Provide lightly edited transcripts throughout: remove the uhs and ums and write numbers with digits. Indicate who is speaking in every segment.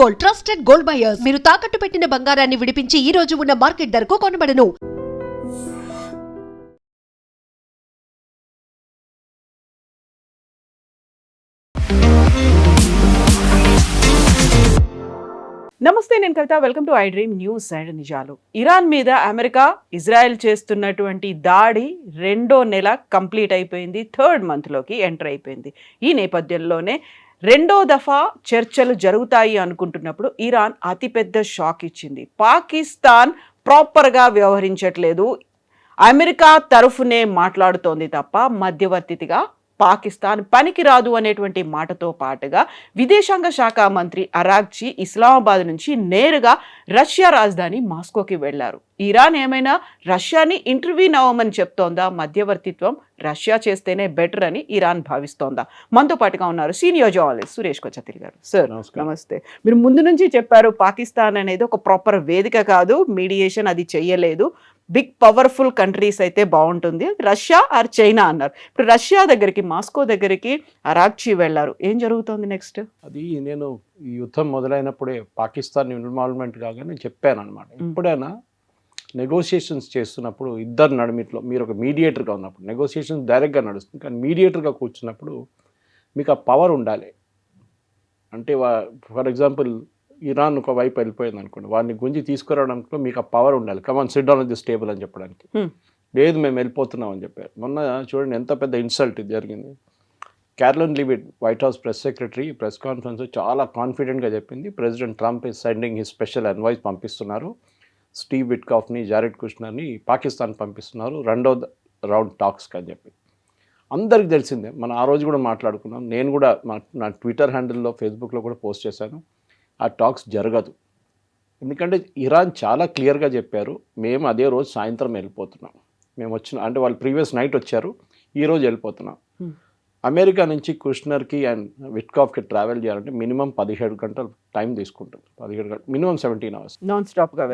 Speaker 1: Gold, trusted gold buyers. మీరు తాకట్టు పెట్టిన బంగారాన్ని విడిపించి ఈ రోజు ఉన్న మార్కెట్ ధరకు కొనబడను.
Speaker 2: నమస్తే, నేను Kavitha. Welcome to I dream news and నిజాలు. ఇరాన్ మీద అమెరికా, ఇజ్రాయెల్ చేస్తున్నటువంటి దాడి రెండో నెల కంప్లీట్ అయిపోయింది. థర్డ్ మంత్లోకి ఎంటర్ అయిపోయింది. ఈ నేపథ్యంలోనే రెండో దఫా చర్చలు జరుగుతాయి అనుకుంటున్నప్పుడు ఇరాన్ అతిపెద్ద షాక్ ఇచ్చింది. పాకిస్తాన్ ప్రాపర్గా వ్యవహరించట్లేదు, అమెరికా తరఫునే మాట్లాడుతోంది తప్ప మధ్యవర్తిగా పాకిస్తాన్ పనికిరాదు అనేటువంటి మాటతో పాటుగా విదేశాంగ శాఖ మంత్రి అరాగ్చి ఇస్లామాబాద్ నుంచి నేరుగా రష్యా రాజధాని మాస్కోకి వెళ్లారు. ఇరాన్ ఏమైనా రష్యాని ఇంటర్వ్యూన్ అవ్వమని చెప్తోందా? మధ్యవర్తిత్వం రష్యా చేస్తేనే బెటర్ అని ఇరాన్ భావిస్తోందా? మనతో పాటుగా ఉన్నారు సీనియర్ జర్నలిస్ట్ సురేష్ కొచ్చతిల్ గారు. సార్ నమస్తే. మీరు ముందు నుంచి చెప్పారు పాకిస్తాన్ అనేది ఒక ప్రాపర్ వేదిక కాదు, మీడియేషన్ అది చెయ్యలేదు, బిగ్ పవర్ఫుల్ కంట్రీస్ అయితే బాగుంటుంది, రష్యా ఆర్ చైనా అన్నారు. ఇప్పుడు రష్యా దగ్గరికి, మాస్కో దగ్గరికి అరాగ్చి వెళ్ళారు. ఏం జరుగుతుంది నెక్స్ట్?
Speaker 3: అది నేను ఈ యుద్ధం మొదలైనప్పుడే పాకిస్తాన్ ఇన్వాల్వ్మెంట్ కాగానే చెప్పాను అనమాట. ఎప్పుడైనా నెగోషియేషన్స్ చేస్తున్నప్పుడు ఇద్దరు నడిమిట్లో మీరు ఒక మీడియేటర్గా ఉన్నప్పుడు, నెగోషియేషన్స్ డైరెక్ట్గా నడుస్తుంది కానీ మీడియేటర్గా కూర్చున్నప్పుడు మీకు ఆ పవర్ ఉండాలి. అంటే ఫర్ ఎగ్జాంపుల్ ఇరాన్ ఒక వైపు వెళ్ళిపోయింది అనుకోండి, వాడిని గుంజి తీసుకురావడానికి మీకు ఆ పవర్ ఉండాలి. Come on sit down on this table అని చెప్పడానికి. లేదు మేము వెళ్ళిపోతున్నాం అని చెప్పారు. మొన్న చూడండి ఎంత పెద్ద ఇన్సల్ట్ జరిగింది. Caroline Leavitt, white house press secretary, press conference చాలా కాన్ఫిడెంట్గా చెప్పింది, president Trump is sending his special envoy's పంపిస్తున్నారు, స్టీవ్ విట్కాఫ్ని, జారెడ్ కుష్నర్ని పాకిస్తాన్ పంపిస్తున్నారు రెండో రౌండ్ టాక్స్కి అని చెప్పి. అందరికి తెలిసిందే. మనం ఆ రోజు కూడా మాట్లాడుకున్నాం. నేను కూడా నా ట్విట్టర్ హ్యాండిల్లో, ఫేస్బుక్లో కూడా పోస్ట్ చేశాను, ఆ టాక్స్ జరగదు. ఎందుకంటే ఇరాన్ చాలా క్లియర్గా చెప్పారు, మేము అదే రోజు సాయంత్రం వెళ్ళిపోతున్నాం. మేము అంటే వాళ్ళు ప్రీవియస్ నైట్ వచ్చారు, ఈరోజు వెళ్ళిపోతున్నాం. అమెరికా నుంచి కుష్నర్కి అండ్ విట్కాఫ్కి ట్రావెల్ చేయాలంటే మినిమం 17 గంటలు టైం తీసుకుంటుంది. 17 గంటలు, మినిమం 17 hours నాన్ స్టాప్గా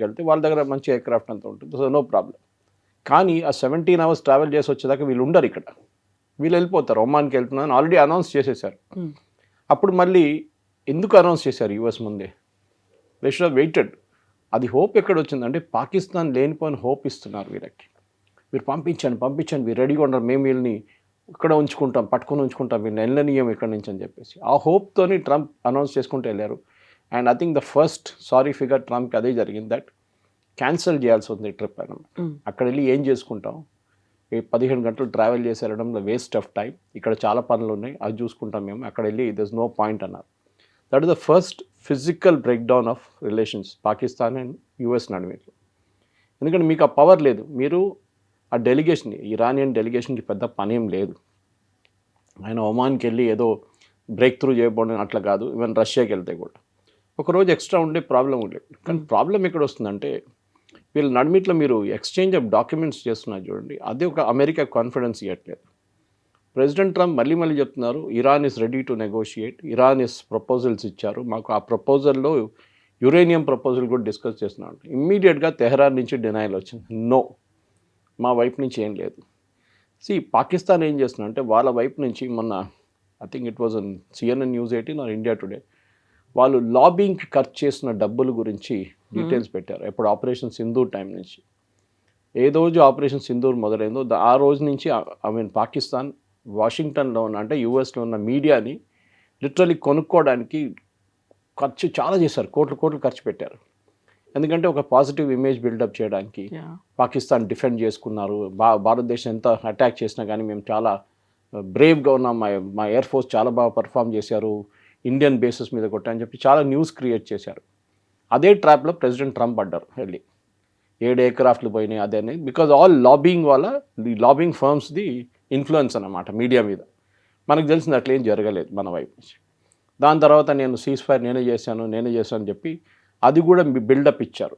Speaker 3: వెళ్తే వాళ్ళ దగ్గర మంచి ఎయిర్ క్రాఫ్ట్ అంతా ఉంటుంది, సో నో ప్రాబ్లం. కానీ ఆ 17 hours ట్రావెల్ చేసి వచ్చేదాకా వీళ్ళు ఉండరు ఇక్కడ, వీళ్ళు వెళ్ళిపోతారు. ఒమాన్కి వెళ్తున్నారని ఆల్రెడీ అనౌన్స్ చేసేసారు. అప్పుడు మళ్ళీ ఎందుకు అనౌన్స్ చేశారు యూఎస్ ముందే? They should have weighted. అది హోప్ ఎక్కడ వచ్చిందంటే పాకిస్తాన్ లేనిపోయిన హోప్ ఇస్తున్నారు వీళ్ళకి. మీరు పంపించండి, మీరు రెడీగా ఉండరు, మేము వీళ్ళని ఇక్కడ ఉంచుకుంటాం, పట్టుకొని ఉంచుకుంటాం, వీళ్ళని వెళ్ళనీయం ఇక్కడి నుంచి అని చెప్పేసి ఆ హోప్తోని ట్రంప్ అనౌన్స్ చేసుకుంటూ వెళ్ళారు. And I think the first sorry figure ట్రంప్కి అదే జరిగింది, దట్ క్యాన్సిల్ చేయాల్సి ఉంది ట్రిప్ అని. అక్కడ వెళ్ళి ఏం చేసుకుంటాం, 15 గంటలు ట్రావెల్ చేసి వెళ్ళడంలో వేస్ట్ ఆఫ్ టైం, ఇక్కడ చాలా పనులు ఉన్నాయి, అది చూసుకుంటాం మేము, అక్కడ వెళ్ళి దర్ ఇస్ నో పాయింట్ అన్నారు. That is the first physical break down of relations Pakistan and US నడుమేట్లో. ఎందుకంటే మీకు ఆ పవర్ లేదు. మీరు ఆ డెలిగేషన్, ఇరానియన్ డెలిగేషన్కి పెద్ద పనేం లేదు. ఆయన ఒమాన్కి వెళ్ళి ఏదో బ్రేక్ త్రూ చేయబోవడం అట్లా కాదు, ఈవెన్ రష్యాకి వెళ్తే కూడా ఒకరోజు ఎక్స్ట్రా ఉండే ప్రాబ్లం ఉండేది. కానీ ప్రాబ్లం ఎక్కడ వస్తుందంటే వీళ్ళ నడిమిట్లో మీరు ఎక్స్చేంజ్ ఆఫ్ డాక్యుమెంట్స్ చేస్తున్నారు చూడండి, అదే ఒక అమెరికా కాన్ఫిడెన్స్ ఇవ్వట్లేదు. ప్రెసిడెంట్ ట్రంప్ మళ్ళీ చెప్తున్నారు Iran is ready to negotiate, Iran is proposals ఇచ్చారు మాకు, ఆ ప్రపోజల్లో యురేనియం ప్రపోజల్ కూడా డిస్కస్ చేస్తున్నాడు. ఇమ్మీడియట్గా తెహరాన్ నుంచి డినైల్ వచ్చింది, నో మా వైపు నుంచి ఏం లేదు. పాకిస్తాన్ ఏం చేస్తున్నా అంటే వాళ్ళ వైపు నుంచి మొన్న I think it was on CNN News 18 or India Today, వాళ్ళు లాబింగ్కి ఖర్చు చేసిన డబ్బుల గురించి డీటెయిల్స్ పెట్టారు. ఎప్పుడు ఆపరేషన్ సింధూర్ టైం నుంచి, ఏ రోజు ఆపరేషన్ సింధూర్ మొదలైందో ఆ రోజు నుంచి పాకిస్తాన్ వాషింగ్టన్లో ఉన్న, అంటే యూఎస్లో ఉన్న మీడియాని లిటరలీ కొనుక్కోవడానికి ఖర్చు చాలా చేశారు, కోట్లు ఖర్చు పెట్టారు. ఎందుకంటే ఒక పాజిటివ్ ఇమేజ్ బిల్డప్ చేయడానికి పాకిస్తాన్ డిఫెండ్ చేసుకున్నారు, భారతదేశం ఎంత అటాక్ చేసినా కానీ మేము చాలా బ్రేవ్గా ఉన్నాం, మా ఎయిర్ ఫోర్స్ చాలా బాగా పర్ఫామ్ చేశారు, ఇండియన్ బేసెస్ మీద కొట్టని చెప్పి చాలా న్యూస్ క్రియేట్ చేశారు. అదే ట్రాప్లో ప్రెసిడెంట్ ట్రంప్ పడ్డారు. వెళ్ళి 7 ఎయిర్క్రాఫ్ట్లు పోయినాయి అదే అనేది, బికాజ్ ఆల్ లాబింగ్ వల్ల ది లాబింగ్ ఫర్మ్స్ది ఇన్ఫ్లుయెన్స్ అన్నమాట మీడియా మీద. మనకు తెలిసింది అట్లా ఏం జరగలేదు మన వైపు నుంచి. దాని తర్వాత నేను సీజ్ ఫైర్ నేనే చేశాను అని చెప్పి అది కూడా బిల్డప్ ఇచ్చారు.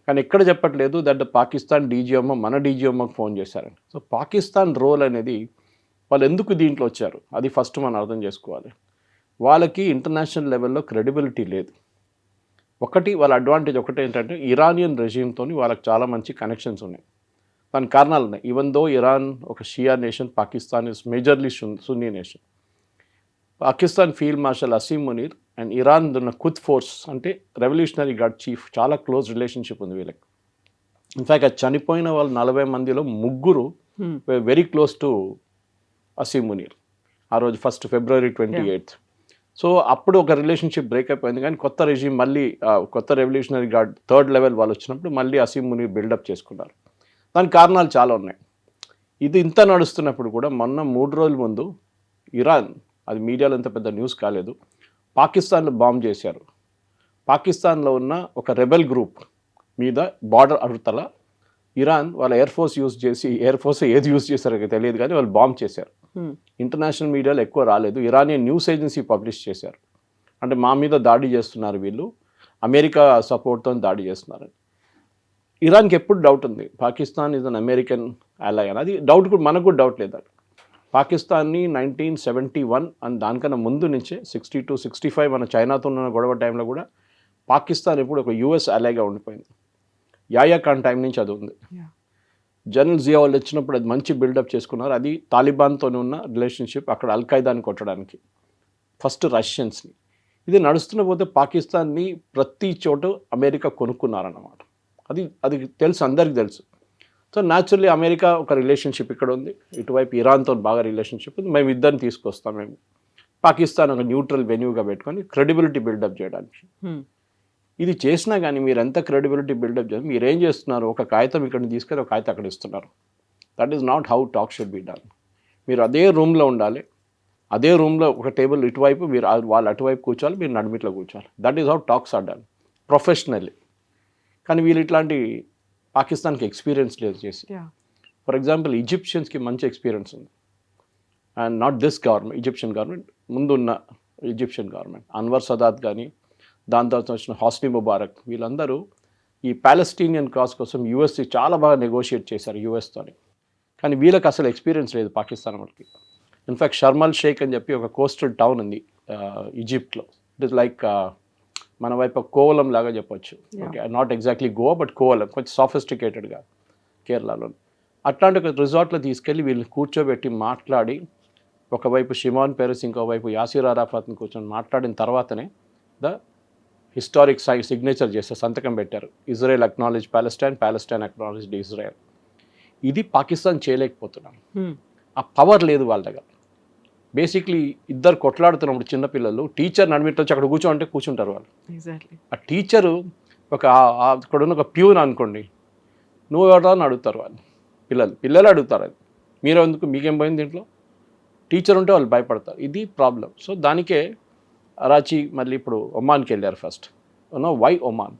Speaker 3: కానీ ఎక్కడ చెప్పట్లేదు దట్ పాకిస్తాన్ డీజీఎంఓ మన డీజీఎంఓకి ఫోన్ చేశారని. సో పాకిస్తాన్ రోల్ అనేది వాళ్ళు ఎందుకు దీంట్లో వచ్చారు అది ఫస్ట్ మనం అర్థం చేసుకోవాలి. వాళ్ళకి ఇంటర్నేషనల్ లెవెల్లో క్రెడిబిలిటీ లేదు. వాళ్ళ అడ్వాంటేజ్ ఒకటి ఏంటంటే ఇరానియన్ రెజ్యూమ్తో వాళ్ళకి చాలా మంచి కనెక్షన్స్ ఉన్నాయి. దానికి కారణాలు ఉన్నాయి. ఈవెన్ దో ఇరాన్ ఒక Shia nation, Pakistan is majorly Sunni nation. Pakistan field marshal Asim Munir and Iran ఉన్న ఖుద్ ఫోర్స్ అంటే రెవల్యూషనరీ గార్డ్ చీఫ్ చాలా క్లోజ్ రిలేషన్షిప్ ఉంది వీళ్ళకి. ఇన్ఫ్యాక్ట్ అది చనిపోయిన వాళ్ళు 40 మందిలో 3 very close to Asim Munir ఆ రోజు February 28th. సో అప్పుడు ఒక రిలేషన్షిప్ బ్రేక్ అయిపోయింది, కానీ కొత్త రెజీమ్ మళ్ళీ కొత్త రెవల్యూషనరీ గార్డ్ 3rd లెవెల్ వాళ్ళు వచ్చినప్పుడు మళ్ళీ అసీం మునీర్ బిల్డప్ చేసుకున్నారు. దానికి కారణాలు చాలా ఉన్నాయి. ఇది ఇంత నడుస్తున్నప్పుడు కూడా మొన్న 3 రోజుల ముందు ఇరాన్, అది మీడియాలో ఇంత పెద్ద న్యూస్ కాలేదు, పాకిస్తాన్లో బాంబ్ చేశారు. పాకిస్తాన్లో ఉన్న ఒక రెబెల్ గ్రూప్ మీద బార్డర్ అవతల ఇరాన్ వాళ్ళ ఎయిర్ ఫోర్స్ యూజ్ చేసి, ఎయిర్ ఫోర్స్ ఏది యూజ్ చేశారో తెలియదు కానీ వాళ్ళు బాంబ్ చేశారు. ఇంటర్నేషనల్ మీడియాలో ఎక్కువ రాలేదు, ఇరానియన్ న్యూస్ ఏజెన్సీ పబ్లిష్ చేశారు. అంటే మా మీద దాడి చేస్తున్నారు వీళ్ళు, అమెరికా సపోర్ట్తో దాడి చేస్తున్నారు. ఇరాన్కి ఎప్పుడు డౌట్ ఉంది పాకిస్తాన్ ఈజ్ అన్ అమెరికన్ అలై అని. అది డౌట్ కూడా మనకు కూడా డౌట్ లేదు. పాకిస్తాన్ని 1971 అని దానికన్నా ముందు నుంచే 62, 65 మన చైనాతో ఉన్న గొడవ టైంలో కూడా పాకిస్తాన్ ఎప్పుడు ఒక యుఎస్ అలైగా ఉండిపోయింది. యాయా ఖాన్ టైం నుంచి అది ఉంది. జనరల్ జియా వాళ్ళు వచ్చినప్పుడు అది మంచి బిల్డప్ చేసుకున్నారు. అది తాలిబాన్తో ఉన్న రిలేషన్షిప్, అక్కడ అల్ఖైదాని కొట్టడానికి ఫస్ట్ రష్యన్స్ని. ఇది నడుస్తున్న పోతే పాకిస్తాన్ని ప్రతి చోటు అమెరికా కొనుక్కున్నారన్నమాట. అది తెలుసు, అందరికీ తెలుసు. సో న్యాచురల్లీ అమెరికా ఒక రిలేషన్షిప్ ఇక్కడ ఉంది, ఇటువైపు ఇరాన్తో బాగా రిలేషన్షిప్ ఉంది. మేము ఇద్దరిని తీసుకొస్తాం, మేము పాకిస్తాన్ ఒక న్యూట్రల్ వెన్యూగా పెట్టుకొని క్రెడిబిలిటీ బిల్డప్ చేయడానికి. ఇది చేసినా కానీ మీరు ఎంత క్రెడిబిలిటీ బిల్డప్ చేసి మీరు ఏం చేస్తున్నారు, ఒక కాగితం ఇక్కడ తీసుకొని ఒక కాగితం అక్కడ ఇస్తున్నారు. That is not how talk should be done. మీరు అదే రూమ్లో ఉండాలి, అదే రూమ్లో ఒక టేబుల్ ఇటువైపు, మీరు వాళ్ళు అటువైపు కూర్చోవాలి, మీరు నడిమిట్లో కూర్చోవాలి. That is how talks are done professionally. కానీ వీళ్ళు ఇట్లాంటి పాకిస్తాన్కి ఎక్స్పీరియన్స్ లేదు చేసి. ఫర్ ఎగ్జాంపుల్ ఈజిప్షియన్స్కి మంచి ఎక్స్పీరియన్స్ ఉంది, and not this government, Egyptian government, ముందున్న ఈజిప్షియన్ గవర్నమెంట్, అన్వర్ సదాత్ కానీ దాని తర్వాత వచ్చిన హాస్ని ముబారక్, వీళ్ళందరూ ఈ ప్యాలెస్టీనియన్ కాజ్ కోసం యూఎస్ని చాలా బాగా నెగోషియేట్ చేశారు యూఎస్తోని. కానీ వీళ్ళకి అసలు ఎక్స్పీరియన్స్ లేదు పాకిస్తాన్ వాళ్ళకి. ఇన్ఫ్యాక్ట్ షర్మల్ షేక్ అని చెప్పి ఒక కోస్టల్ టౌన్ ఉంది ఈజిప్ట్లో. ఇట్ ఇస్ లైక్ మన వైపు కోవలం లాగా చెప్పొచ్చు. Okay, not exactly Goa but Kovalam, కొంచెం సాఫిస్టికేటెడ్గా కేరళలో. అట్లాంటి ఒక రిసార్ట్లో తీసుకెళ్ళి వీళ్ళని కూర్చోబెట్టి మాట్లాడి, ఒకవైపు షిమాన్ పెరెస్ ఇంకోవైపు యాసిర్ అరాఫాత్ని కూర్చొని మాట్లాడిన తర్వాతనే ద హిస్టారిక్ సిగ్నేచర్ చేస్తారు, సంతకం పెట్టారు. Israel acknowledge Palestine, Palestine acknowledged Israel. ఇది పాకిస్తాన్ చేయలేకపోతున్నాం. ఆ పవర్ లేదు వాళ్ళ దగ్గర. బేసిక్లీ ఇద్దరు కొట్లాడుతున్నప్పుడు చిన్నపిల్లలు టీచర్ నడిమిట్లో వచ్చి అక్కడ కూర్చోంటే కూర్చుంటారు వాళ్ళు. ఆ టీచరు అక్కడ ఉన్న ఒక ప్యూన్ అనుకోండి, నువ్వు ఎవరా అని అడుగుతారు వాళ్ళు. పిల్లలు అడుగుతారు, అది మీరు ఎందుకు, మీకేం పోయింది దీంట్లో, టీచర్ ఉంటే వాళ్ళు భయపడతారు. ఇది ప్రాబ్లం. సో దానికే అరాచీ మళ్ళీ ఇప్పుడు ఒమాన్కి వెళ్ళారు. ఫస్ట్ వై ఒమాన్,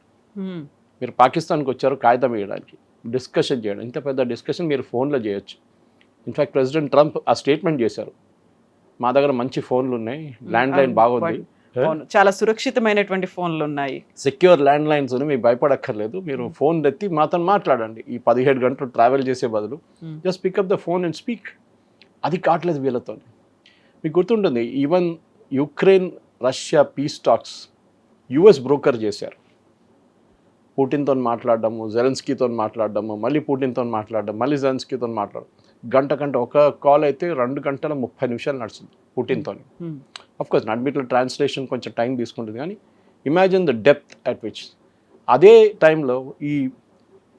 Speaker 3: మీరు పాకిస్తాన్కి వచ్చారు కాగితం వేయడానికి, డిస్కషన్ చేయడం. ఇంత పెద్ద డిస్కషన్ మీరు ఫోన్లో చేయొచ్చు. ఇన్ఫ్యాక్ట్ ప్రెసిడెంట్ ట్రంప్ ఆ స్టేట్మెంట్ చేశారు, మా దగ్గర మంచి ఫోన్లు ఉన్నాయి, ల్యాండ్ లైన్ బాగుంది,
Speaker 2: చాలా సురక్షితమైనటువంటి ఫోన్లు ఉన్నాయి,
Speaker 3: సెక్యూర్ ల్యాండ్ లైన్స్ ఉన్నాయి, మీకు భయపడక్కర్లేదు, మీరు ఫోన్ ఎత్తి మాతో మాట్లాడండి. ఈ 17 గంటలు ట్రావెల్ చేసే బదులు just pick up the phone and speak. అది కావట్లేదు వీళ్ళతో. మీకు గుర్తుంటుంది, even Ukraine Russia piece talks US broker చేశారు. పుటిన్తో మాట్లాడడము, జెలెన్స్కీతో మాట్లాడడము, మళ్ళీ పుటిన్తో మాట్లాడడం, మళ్ళీ జెలెన్స్కీతో మాట్లాడడం. గంట ఒక కాల్ అయితే 2 గంటల 30 నిమిషాలు నడుస్తుంది పుటిన్తో. అఫ్కోర్స్ నడిమిట్లో ట్రాన్స్లేషన్ కొంచెం టైం తీసుకుంటుంది, కానీ imagine the depth at which. అదే టైంలో ఈ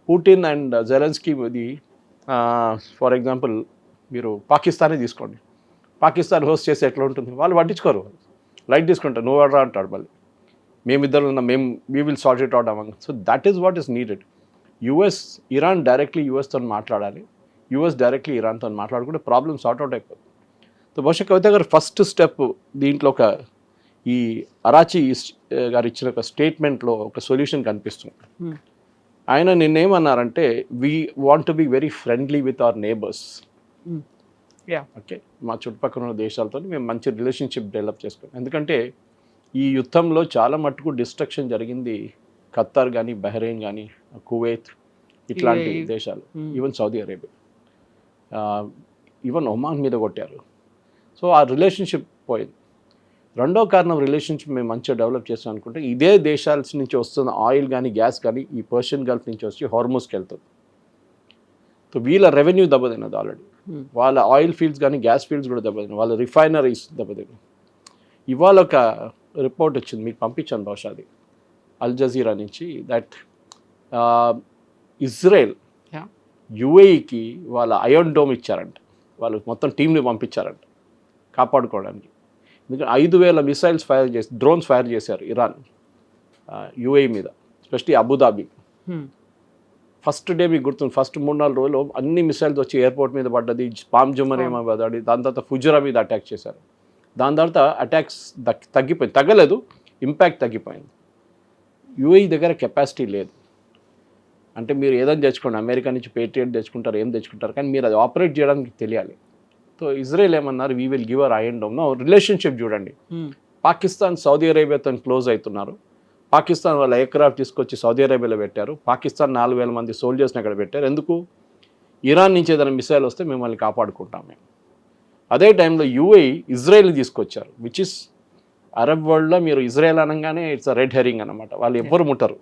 Speaker 3: పుటిన్ అండ్ జెలెన్స్కీ ఇది ఫర్ ఎగ్జాంపుల్ మీరు పాకిస్తానే తీసుకోండి, పాకిస్తాన్ హోస్ట్ చేస్తే ఎట్లా ఉంటుంది, వాళ్ళు పట్టించుకోరు, లైట్ తీసుకుంటారు, నువ్వు ఎవరా అంటాడు. మళ్ళీ మేమిద్దరు ఉన్నాం, we will sort it out among. So that is what is needed. Iran directly యూఎస్తో మాట్లాడాలి, యూఎస్ డైరెక్ట్లీ ఇరాన్తో మాట్లాడుకుంటే ప్రాబ్లమ్ సార్ట్ అవుట్ అయిపోతుంది. సో బహుశా కవిత గారు ఫస్ట్ స్టెప్ దీంట్లో ఒక ఈ అరాచీ గారు ఇచ్చిన ఒక స్టేట్మెంట్లో ఒక సొల్యూషన్ కనిపిస్తుంది. ఆయన నిన్నేమన్నారంటే, we want to be very friendly with our neighbours. Okay, మా చుట్టుపక్కల ఉన్న దేశాలతో మేము మంచి రిలేషన్షిప్ డెవలప్ చేసుకోవాలి. ఎందుకంటే ఈ యుద్ధంలో చాలా మట్టుకు డిస్ట్రక్షన్ జరిగింది ఖత్తర్ కానీ, బహ్రెయిన్ కానీ, కువైత్ ఇట్లాంటి దేశాలు, even Saudi Arabia, even Oman మీద కొట్టారు. సో ఆ రిలేషన్షిప్ పోయింది. రెండో కారణం, రిలేషన్షిప్ మేము మంచిగా డెవలప్ చేస్తాం అనుకుంటే, ఇదే దేశాల నుంచి వస్తున్న ఆయిల్ కానీ, గ్యాస్ కానీ ఈ పర్షియన్ గల్ఫ్ నుంచి వచ్చి హార్మోస్కి వెళ్తుంది. సో వీళ్ళ రెవెన్యూ దెబ్బతిన్నది ఆల్రెడీ. వాళ్ళ ఆయిల్ ఫీల్డ్స్ కానీ, గ్యాస్ ఫీల్డ్స్ కూడా దెబ్బతిన్నాయి, వాళ్ళ రిఫైనరీస్ దెబ్బతిన్నాయి. ఇవాళ ఒక రిపోర్ట్ వచ్చింది, మీకు పంపించాను బహుశా అది, అల్ జజీరా నుంచి, దట్ ఇజ్రాయెల్
Speaker 2: Yeah.
Speaker 3: యుఏఈకి వాళ్ళ అయోన్ డోమ్ ఇచ్చారంట, వాళ్ళు మొత్తం టీంని పంపించారంట కాపాడుకోవడానికి. ఎందుకంటే 5,000 మిసైల్స్ ఫైర్ చేసి, డ్రోన్స్ ఫైర్ చేశారు ఇరాన్ యుఏఈ మీద, ఎస్పెషలీ అబుదాబి. ఫస్ట్ డే మీకు గుర్తుంది, ఫస్ట్ 3-4 రోజులు అన్ని మిసైల్స్ వచ్చి ఎయిర్పోర్ట్ మీద పడ్డది, పామ్ జుమర్ ఏమో పడ్డది, దాని తర్వాత ఫుజరా మీద అటాక్ చేశారు. దాని తర్వాత అటాక్స్ తగ్గిపోయింది, తగ్గలేదు, ఇంపాక్ట్ తగ్గిపోయింది. యుఏఈ దగ్గర కెపాసిటీ లేదు. అంటే మీరు ఏదైనా తెచ్చుకోండి, అమెరికా నుంచి పేట్రియట్ తెచ్చుకుంటారు, ఏం తెచ్చుకుంటారు, కానీ మీరు అది ఆపరేట్ చేయడానికి తెలియాలి. సో ఇజ్రాయెల్ ఏమన్నారు, we will give our iron dome. Relationship చూడండి, పాకిస్తాన్ సౌదీ అరేబియాతో క్లోజ్ అవుతున్నారు. పాకిస్తాన్ వాళ్ళ ఎయిర్క్రాఫ్ట్ తీసుకొచ్చి సౌదీ అరేబియాలో పెట్టారు. పాకిస్తాన్ 4,000 మంది సోల్జర్స్ని అక్కడ పెట్టారు. ఎందుకు? ఇరాన్ నుంచి ఏదైనా మిసైల్ వస్తే మిమ్మల్ని కాపాడుకుంటాం మేము. అదే టైంలో యుఏఈ ఇజ్రాయెల్ తీసుకొచ్చారు, విచ్ ఇస్ అరబ్ వరల్డ్లో మీరు ఇజ్రాయెల్ అనగానే ఇట్స్ రెడ్ హెరింగ్ అనమాట, వాళ్ళు ఎవ్వరు ముట్టరు.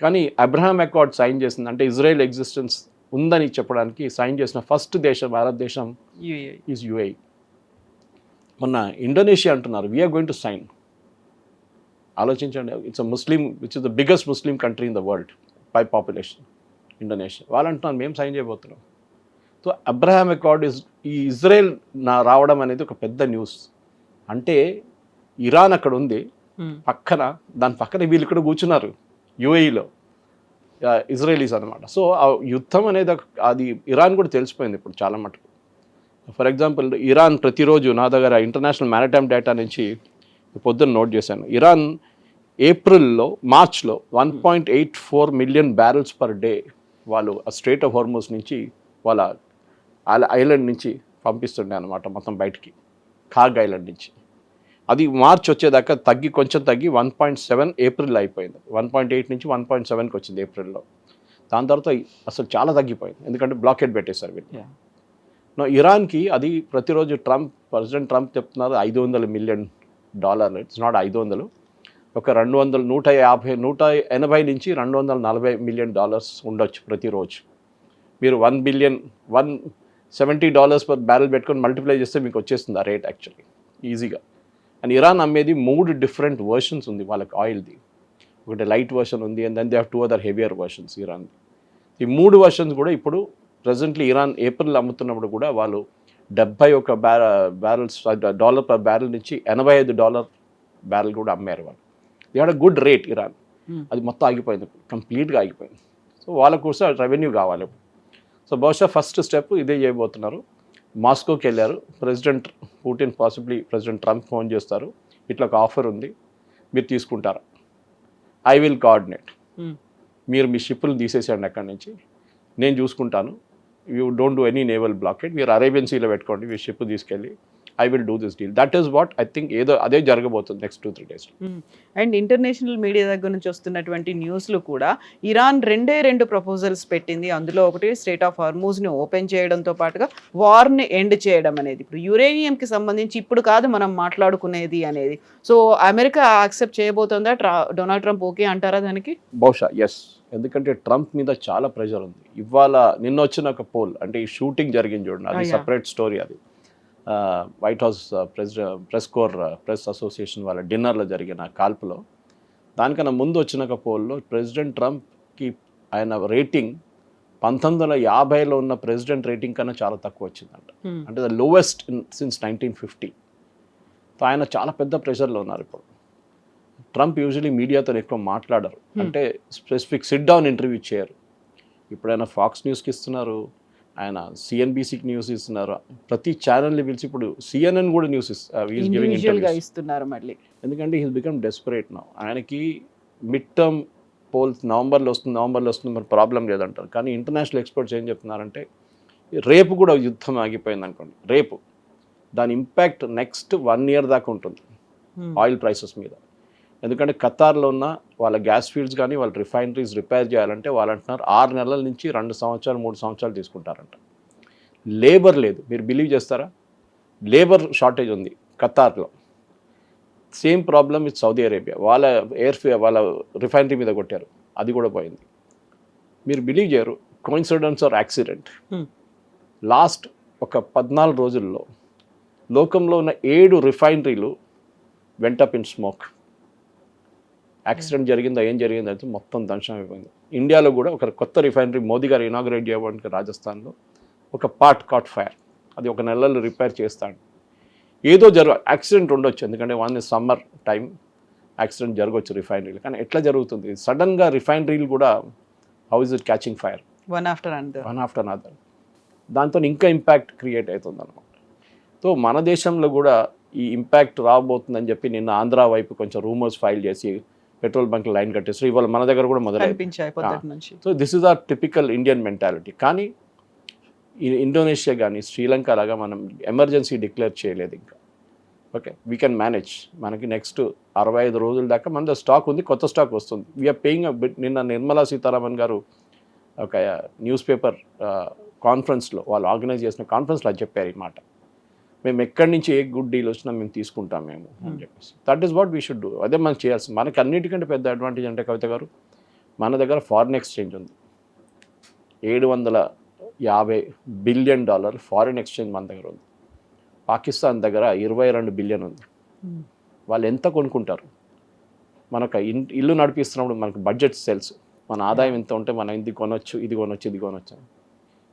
Speaker 3: కానీ అబ్రహాం అకార్డ్ సైన్ చేసింది, అంటే ఇజ్రాయెల్ ఎగ్జిస్టెన్స్ ఉందని చెప్పడానికి సైన్ చేసిన ఫస్ట్ దేశం, అరబ్ దేశం ఈజ్ యుఏఈ. మొన్న ఇండోనేషియా అంటున్నారు వీఆర్ గోయింగ్ టు సైన్. ఆలోచించండి, it's a Muslim which is the biggest Muslim country in the world by population, Indonesia. వాళ్ళు అంటున్నారు మేము సైన్ చేయబోతున్నాం. సో అబ్రహాం అకార్డ్ ఈ ఇజ్రాయెల్ రావడం అనేది ఒక పెద్ద న్యూస్. అంటే ఇరాన్ అక్కడ ఉంది పక్కన, దాని పక్కన వీళ్ళు ఇక్కడ కూర్చున్నారు యుఏఈలో, ఇజ్రాయలీస్ అనమాట. సో ఆ యుద్ధం అనేది అది ఇరాన్ కూడా తెలిసిపోయింది ఇప్పుడు చాలా మటుకు. ఫర్ ఎగ్జాంపుల్ ఇరాన్ ప్రతిరోజు, నా దగ్గర ఇంటర్నేషనల్ మ్యారిటైమ్ డేటా నుంచి పొద్దున్న నోట్ చేశాను, ఇరాన్ మార్చ్లో 1.84 మిలియన్ బ్యారెల్స్ పర్ డే వాళ్ళు ఆ స్ట్రేట్ ఆఫ్ హార్మోస్ నుంచి వాళ్ళ ఐలాండ్ నుంచి పంపిస్తుండే అనమాట మొత్తం బయటికి, ఖాగ్ ఐలాండ్ నుంచి. అది మార్చ్ వచ్చేదాకా కొంచెం తగ్గి 1.7 ఏప్రిల్ అయిపోయింది. 1.8 నుంచి 1.7కి వచ్చింది ఏప్రిల్లో. దాని తర్వాత అసలు చాలా తగ్గిపోయింది, ఎందుకంటే బ్లాకెట్ పెట్టేశారు వీళ్ళు. ఇరాన్కి అది ప్రతిరోజు ప్రెసిడెంట్ ట్రంప్ చెప్తున్నారు $500 మిలియన్. ఇట్స్ నాట్ 500, ఒక 180 నుంచి $240 మిలియన్ ఉండొచ్చు ప్రతిరోజు. మీరు $170 పర్ బ్యారెల్ పెట్టుకొని మల్టిప్లై చేస్తే మీకు వచ్చేస్తుంది ఆ రేట్ యాక్చువల్లీ ఈజీగా. అండ్ ఇరాన్ అమ్మేది 3 డిఫరెంట్ వర్షన్స్ ఉంది వాళ్ళకి ఆయిల్ది. ఒకటి లైట్ వర్షన్ ఉంది, and then they have 2 other heavier versions Iran. ఈ 3 వర్షన్స్ కూడా ఇప్పుడు ప్రెజెంట్లీ ఇరాన్ ఏప్రిల్ అమ్ముతున్నప్పుడు కూడా వాళ్ళు $70 పర్ బ్యారెల్ నుంచి $85 బ్యారెల్ కూడా అమ్మారు వాళ్ళు. They had a good rate Iran. అది మొత్తం ఆగిపోయింది, కంప్లీట్గా ఆగిపోయింది. సో వాళ్ళకు కూడా రెవెన్యూ కావాలి. సో బహుశా ఫస్ట్ స్టెప్ ఇదే చేయబోతున్నారు. మాస్కోకి వెళ్ళారు president Putin, possibly president Trump phone చేస్తారు, ఇట్లా ఒక ఆఫర్ ఉంది మీరు తీసుకుంటారా, ఐ విల్ కోఆర్డినేట్, మీరు మీ షిప్పులు తీసేసేయండి అక్కడి నుంచి, నేను చూసుకుంటాను, you don't do any naval blockade, మీరు అరేబియన్ సీలో పెట్టుకోండి మీ షిప్ తీసుకెళ్ళి, I will do this deal. That is what I think, ఏదో అదే జరగబోతుంది next 2-3 days.
Speaker 2: And international media దగ్గర నుంచి వస్తున్నటువంటి న్యూస్లు కూడా ఇరాన్ 2 ప్రపోజల్స్ పెట్టింది. అందులో ఒకటి స్ట్రేట్ ఆఫ్ హార్మూజ్ని ఓపెన్ చేయడంతో పాటుగా వార్ని ఎండ్ చేయడం అనేది. ఇప్పుడు యురేనియంకి సంబంధించి ఇప్పుడు కాదు మనం మాట్లాడుకునేది అనేది. సో అమెరికా యాక్సెప్ట్ చేయబోతుందా, డొనాల్డ్ ట్రంప్ ఓకే అంటారా దానికి?
Speaker 3: బహుశా ఎస్, ఎందుకంటే ట్రంప్ మీద చాలా ప్రెషర్ ఉంది. ఇవాళ నిన్న వచ్చిన ఒక పోల్, అంటే ఈ షూటింగ్ జరిగింది చూడండి, అది సపరేట్ స్టోరీ. అది వైట్ హౌస్ ప్రెస్ అసోసియేషన్ వాళ్ళ డిన్నర్లో జరిగిన కాల్పులో, దానికన్నా ముందు వచ్చిన ఒక పోల్లో ప్రెసిడెంట్ ట్రంప్కి ఆయన రేటింగ్ 1950లో ఉన్న ప్రెసిడెంట్ రేటింగ్ కన్నా చాలా తక్కువ వచ్చిందంట. అంటే ద లోవెస్ట్ సిన్స్ 1950. సో ఆయన చాలా పెద్ద ప్రెషర్లో ఉన్నారు ఇప్పుడు. ట్రంప్ యూజువలీ మీడియాతో ఎక్కువ మాట్లాడరు, అంటే స్పెసిఫిక్ సిట్ డౌన్ ఇంటర్వ్యూ చేయరు. ఇప్పుడు ఆయన ఫాక్స్ న్యూస్కి ఇస్తున్నారు, ఆయన సిఎన్బిసికి న్యూస్ ఇస్తున్నారు, ప్రతి ఛానల్ని పిలిచి ఇప్పుడు సిఎన్ఎన్ కూడా న్యూస్
Speaker 2: ఇస్తున్నారు మళ్ళీ.
Speaker 3: ఎందుకంటే హీస్ బికమ్ డెస్పరేట్ నౌ. ఆయనకి మిడ్ టర్మ్ పోల్స్ నవంబర్లో వస్తుంది మరి ప్రాబ్లం లేదంటారు. కానీ ఇంటర్నేషనల్ ఎక్స్పర్ట్స్ ఏం చెప్తున్నారంటే రేపు కూడా యుద్ధం ఆగిపోయింది అనుకోండి, రేపు దాని ఇంపాక్ట్ నెక్స్ట్ 1 year దాకా ఉంటుంది ఆయిల్ ప్రైసెస్ మీద. ఎందుకంటే ఖతార్లో ఉన్న వాళ్ళ గ్యాస్ ఫీల్డ్స్ కానీ వాళ్ళ రిఫైనరీస్ రిపేర్ చేయాలంటే వాళ్ళు అంటున్నారు 6 నెలల నుంచి 2 సంవత్సరాలు 3 సంవత్సరాలు తీసుకుంటారంట. లేబర్ లేదు, మీరు బిలీవ్ చేస్తారా? లేబర్ షార్టేజ్ ఉంది ఖతార్లో. Same problem with Saudi Arabia, వాళ్ళ వాళ్ళ రిఫైనరీ మీద కొట్టారు, అది కూడా పోయింది. మీరు బిలీవ్ చేయరు, కోయిన్సిడెన్స్ ఆర్ యాక్సిడెంట్, లాస్ట్ ఒక 14 రోజుల్లో లోకంలో ఉన్న 7 రిఫైనరీలు went up in smoke. Accident జరిగిందా ఏం జరిగిందో అయితే మొత్తం ధ్వంసం అయిపోయింది. ఇండియాలో కూడా ఒక కొత్త రిఫైనరీ మోదీ గారు ఇనాగ్రేట్ చేయడానికి రాజస్థాన్లో ఒక పార్ట్ కాట్ ఫైర్, అది ఒక నెలలో రిపేర్ చేస్తాడు. ఏదో యాక్సిడెంట్ ఉండొచ్చు, ఎందుకంటే వన్ సమ్మర్ టైం యాక్సిడెంట్ జరగవచ్చు రిఫైనరీలు. కానీ ఎట్లా జరుగుతుంది సడన్గా రిఫైనరీలు కూడా how is it catching fire
Speaker 2: one after
Speaker 3: another, దాంతో ఇంకా ఇంపాక్ట్ క్రియేట్ అవుతుంది అనమాట. సో మన దేశంలో కూడా ఈ ఇంపాక్ట్ రాబోతుందని చెప్పి నిన్న ఆంధ్ర వైపు కొంచెం రూమర్స్ ఫైల్ చేసి పెట్రోల్ బంక్ లైన్ కట్టేస్తారు. ఇవాళ మన దగ్గర కూడా మొదలైంది. So this is our typical Indian mentality. కానీ ఇండోనేషియా కానీ శ్రీలంక లాగా మనం ఎమర్జెన్సీ డిక్లేర్ చేయలేదు ఇంకా. Okay, we can manage. మనకి నెక్స్ట్ 65 రోజుల దాకా మన స్టాక్ ఉంది, కొత్త స్టాక్ వస్తుంది. వీఆర్ పేయింగ్ నిన్న నిర్మలా సీతారామన్ గారు ఒక న్యూస్ పేపర్ కాన్ఫరెన్స్లో, వాళ్ళు ఆర్గనైజ్ చేసిన కాన్ఫరెన్స్లో అది చెప్పారు ఈ మాట. మేము ఎక్కడి నుంచి ఏ గుడ్ డీల్ వచ్చినా మేము తీసుకుంటాం మేము అని చెప్పేసి. That is what we should do. అదే మనం చేయాల్సింది. మనకి అన్నిటికంటే పెద్ద అడ్వాంటేజ్ అంటే కవిత గారు, మన దగ్గర ఫారిన్ ఎక్స్చేంజ్ ఉంది. $750 బిలియన్ ఫారిన్ ఎక్స్చేంజ్ మన దగ్గర ఉంది. పాకిస్తాన్ దగ్గర 22 బిలియన్ ఉంది. వాళ్ళు ఎంత కొనుక్కుంటారు? మనకు ఇల్లు నడిపిస్తున్నప్పుడు మనకు బడ్జెట్ సెల్స్, మన ఆదాయం ఎంత ఉంటే మనం ఇది కొనొచ్చు, ఇది కొనొచ్చు, ఇది కొనొచ్చు.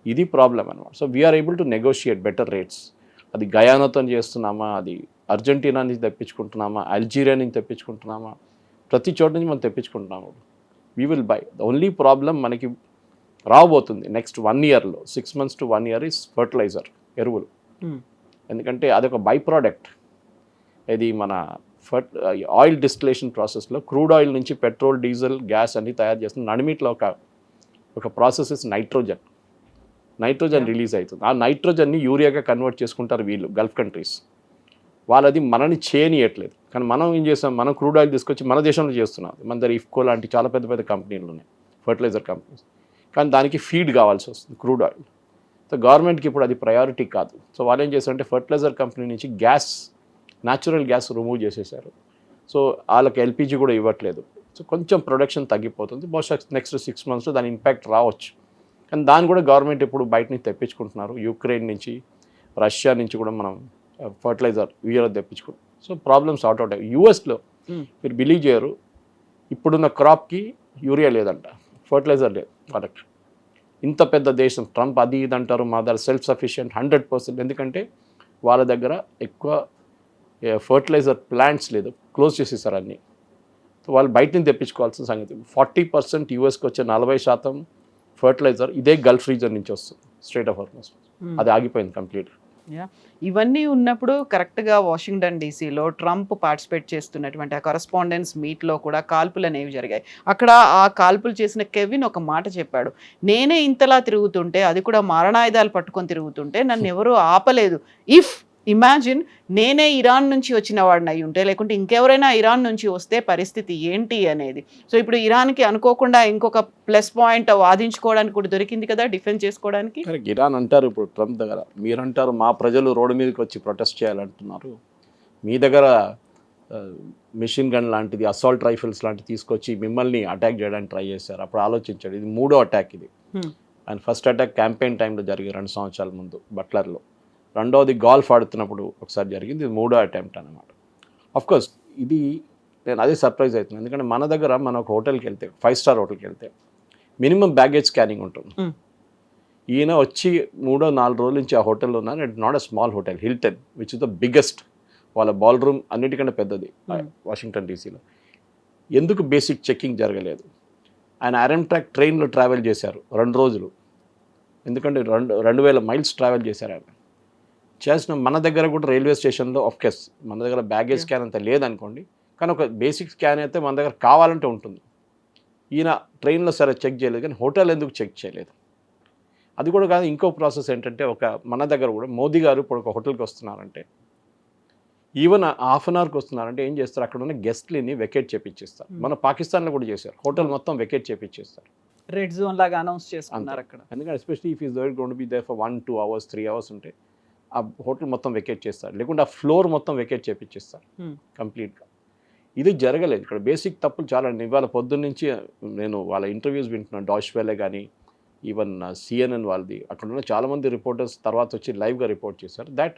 Speaker 3: ఇది ప్రాబ్లం అనమాట. So we are able to negotiate better rates. అది గయానాతో చేస్తున్నామా, అది అర్జెంటీనా నుంచి తెప్పించుకుంటున్నామా, అల్జీరియా నుంచి తెప్పించుకుంటున్నామా, ప్రతి చోట నుంచి మనం తెప్పించుకుంటున్నాము. We will buy. The only problem మనకి రాబోతుంది నెక్స్ట్ 1 yearలో, 6 months to 1 year is fertiliser, ఎరువులు. ఎందుకంటే అదొక బై ప్రోడక్ట్. ఇది మన ఆయిల్ డిస్టిలేషన్ ప్రాసెస్లో క్రూడ్ ఆయిల్ నుంచి పెట్రోల్, డీజిల్, గ్యాస్ అన్ని తయారు చేస్తుంది. నడిమిట్లో ఒక ప్రాసెస్ ఇస్ నైట్రోజన్ రిలీజ్ అవుతుంది. ఆ నైట్రోజన్ని యూరియాగా కన్వర్ట్ చేసుకుంటారు వీళ్ళు, గల్ఫ్ కంట్రీస్. వాళ్ళది మనని చేయనియట్లేదు. కానీ మనం ఏం చేస్తాం, మనం క్రూడ్ ఆయిల్ తీసుకొచ్చి మన దేశంలో చేస్తున్నాం. మన దగ్గర ఇఫ్కో లాంటి చాలా పెద్ద పెద్ద కంపెనీలు ఉన్నాయి, ఫర్టిలైజర్ కంపెనీస్. కానీ దానికి ఫీడ్ కావాల్సి వస్తుంది, క్రూడ్ ఆయిల్. సో గవర్నమెంట్కి ఇప్పుడు అది ప్రయారిటీ కాదు. సో వాళ్ళు ఏం చేస్తారంటే ఫర్టిలైజర్ కంపెనీ నుంచి న్యాచురల్ గ్యాస్ రిమూవ్ చేసేసారు. సో వాళ్ళకి ఎల్పిజి కూడా ఇవ్వట్లేదు. సో కొంచెం ప్రొడక్షన్ తగ్గిపోతుంది. బహుశా నెక్స్ట్ 6 monthsలో దాని ఇంపాక్ట్ రావచ్చు. కానీ దాన్ని కూడా గవర్నమెంట్ ఇప్పుడు బయట నుంచి తెప్పించుకుంటున్నారు. యూక్రెయిన్ నుంచి, రష్యా నుంచి కూడా మనం ఫర్టిలైజర్ యూరియా తెప్పించుకుంటాం. సో ప్రాబ్లమ్స్ సార్ట్ అవుట్ అయ్యాయి. యూఎస్లో మీరు బిలీవ్ చేయరు, ఇప్పుడున్న క్రాప్కి యూరియా లేదంట, ఫర్టిలైజర్ లేదు వాళ్ళకి. ఇంత పెద్ద దేశం, ట్రంప్ అది ఇది అంటారు, మా దగ్గర సెల్ఫ్ సఫిషియెంట్ 100%. ఎందుకంటే వాళ్ళ దగ్గర ఎక్కువ ఫర్టిలైజర్ ప్లాంట్స్ లేదు, క్లోజ్ చేసేసారు అన్నీ. సో వాళ్ళు బయట నుంచి తెప్పించుకోవాల్సిన సంగతి. 40% యూఎస్కి వచ్చే 40% ఫర్టిలైజర్ ఇదే గల్ఫ్ రీజన్ నుంచి వస్తుంది, స్ట్రేట్ ఆఫ్ హార్మస్. అది ఆగిపోయింది కంప్లీట్.
Speaker 2: ఇవన్నీ ఉన్నప్పుడు కరెక్ట్గా వాషింగ్టన్ డీసీలో ట్రంప్ పార్టిసిపేట్ చేస్తున్నటువంటి ఆ కరస్పాండెన్స్ మీట్లో కూడా కాల్పులు అనేవి జరిగాయి. అక్కడ ఆ కాల్పులు చేసిన కెవిన్ ఒక మాట చెప్పాడు, నేనే ఇంతలా తిరుగుతుంటే, అది కూడా మారణాయుధాలు పట్టుకొని తిరుగుతుంటే నన్ను ఎవరూ ఆపలేదు. ఇమాజిన్ నేనే ఇరాన్ నుంచి వచ్చిన వాడిని అయి ఉంటే, లేకుంటే ఇంకెవరైనా ఇరాన్ నుంచి వస్తే పరిస్థితి ఏంటి అనేది. సో ఇప్పుడు ఇరాన్కి అనుకోకుండా ఇంకొక ప్లస్ పాయింట్ వాదించుకోవడానికి కూడా దొరికింది కదా, డిఫెన్స్ చేసుకోవడానికి.
Speaker 3: ఇరాన్ అంటారు ఇప్పుడు ట్రంప్ దగ్గర, మీరంటారు మా ప్రజలు రోడ్డు మీదకి వచ్చి ప్రొటెస్ట్ చేయాలంటున్నారు, మీ దగ్గర మిషన్ గన్ లాంటిది, అసాల్ట్ రైఫిల్స్ లాంటివి తీసుకొచ్చి మిమ్మల్ని అటాక్ చేయడానికి ట్రై చేశారు. అప్పుడు ఆలోచించాడు, ఇది 3వ అటాక్ ఇది. అండ్ ఫస్ట్ అటాక్ క్యాంపెయిన్ టైంలో జరిగింది 2 సంవత్సరాల ముందు బట్లర్లో. రెండవది గాల్ఫ్ ఆడుతున్నప్పుడు ఒకసారి జరిగింది. ఇది 3వ అటెంప్ట్ అనమాట. అఫ్కోర్స్ ఇది నేను అదే సర్ప్రైజ్ అవుతుంది. ఎందుకంటే మన దగ్గర మనం ఒక హోటల్కి వెళ్తే, 5 star హోటల్కి వెళ్తే మినిమం బ్యాగేజ్ స్కానింగ్ ఉంటుంది. ఈయన వచ్చి 3-4 రోజుల నుంచి ఆ హోటల్లో ఉన్నారు. It not a small hotel, Hilton, which is the biggest. వాళ్ళ బాల్ రూమ్ అన్నిటికంటే పెద్దది వాషింగ్టన్ డీసీలో. ఎందుకు బేసిక్ చెక్కింగ్ జరగలేదు? ఆయన ఆరంట్రాక్ ట్రైన్లో ట్రావెల్ చేశారు 2 రోజులు. ఎందుకంటే 2,000 miles ట్రావెల్ చేశారు ఆయన. చేసిన మన దగ్గర కూడా రైల్వే స్టేషన్లో ఆఫ్కోర్స్ మన దగ్గర బ్యాగేజ్ స్కాన్ అంత లేదనుకోండి, కానీ ఒక బేసిక్ స్కాన్ అయితే మన దగ్గర కావాలంటే ఉంటుంది. ఈయన ట్రైన్లో సరే చెక్ చేయలేదు, కానీ హోటల్ ఎందుకు చెక్ చేయలేదు? అది కూడా కాదు. ఇంకో ప్రాసెస్ ఏంటంటే, మన దగ్గర కూడా మోదీ గారు ఇప్పుడు ఒక హోటల్కి వస్తున్నారంటే, ఈవెన్ 1/2 hourకి వస్తున్నారంటే ఏం చేస్తారు, అక్కడ ఉన్న గెస్ట్లని వెకేట్ చేపించేస్తారు. మన పాకిస్తాన్లో కూడా చేశారు, హోటల్ మొత్తం వెకేట్ చేపించేస్తారు.
Speaker 2: రెడ్ జోన్ లాగా అనౌన్స్ చేసుకున్నారు అక్కడ.
Speaker 3: ఎందుకంటే especially if is going to be there for 1-2 hours 3 hours ఉంటే ఆ హోటల్ మొత్తం వెకేట్ చేస్తారు, లేకుంటే ఆ ఫ్లోర్ మొత్తం వెకేట్ చేపించేస్తారు కంప్లీట్గా. ఇది జరగలేదు ఇక్కడ. బేసిక్ తప్పులు చాలా. ఇవాళ పొద్దున్న నుంచి నేను వాళ్ళ ఇంటర్వ్యూస్ వింటున్నాను, డాష్ వెలే కానీ, ఈవెన్ CNN వాళ్ళది. అక్కడ ఉన్న చాలామంది రిపోర్టర్స్ తర్వాత వచ్చి లైవ్గా రిపోర్ట్ చేశారు దట్